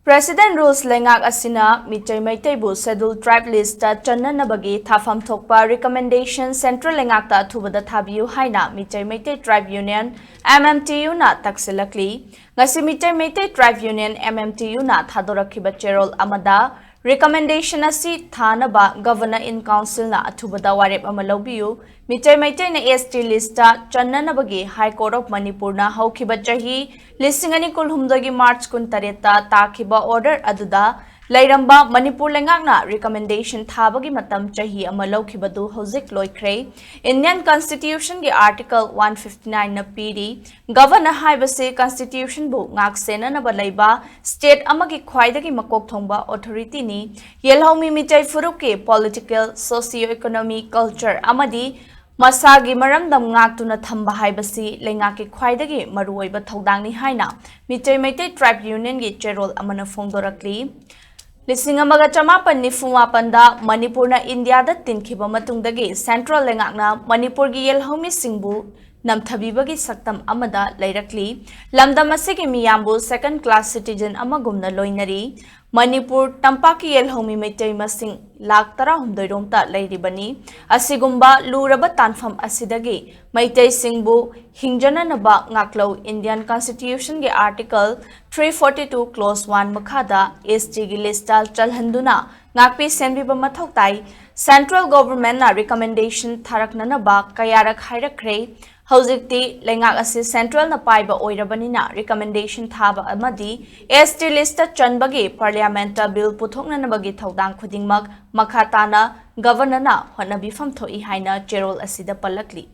President rules Leingak asina mitai maitai bu scheduled tribe list ta channanabagi thafam thokpa recommendation Central Leingak ta Athuba da Thabiyu haina mitai maitai tribe union MMTU na taksilakli ngasi mitai maitai tribe union MMTU na thadorakhiba cherol amada recommendation asi thanaba governor in council na Athuba da warep ama lawbiyu mitai maitai na ST list ta channanabagi High Court of Manipur na haukiba chahi lisingani kulhumdagi March 13 ta takhiba order aduda lairamba Manipur Leingakna recommendation thabagi matam chahi ama lawkhibadu hojik loikhre Indian Constitution gi Article 159 na pidi governor haibase Constitution bu ngak sena na balaiba state amagi khwaidagi makok thongba authority ni yelhomi mitai furuke political socio-economic culture amadi Masagi maramdam ngaktuna thamba haibasi Leingaki khwaidagi maruoiba thodangni haina mitai maitai tribe union gi cherol amana phongdorakli Lisingamaga chamapan ni panda Manipur na India da tinkhiba matungdagi Central Leingakna Manipur gi yelhomi singbu namthabibagi saktam amada lairakli lamdam asigi miyambu second class citizen amagumna loinari Manipur tampaki yelhomi maitai masing lakh tara humdoiromta lairibani asigumba luraba tanfam asidagi maitai singbu hingjana naba ngaklo Indian Constitution ge Article 342 Clause 1 makhada SG gi listal chalhanduna ngakpi senbiba mathoktai Central Government na recommendation tharakna naba kayarak hairakre Hojikti Leingak asi Central na paiba oirabanina recommendation thaba amadi ST list chanbagi parliamenta bill puthokna nabagi thodang khudingmak makhatana governor na honabifam thoi haina cherol asida palakli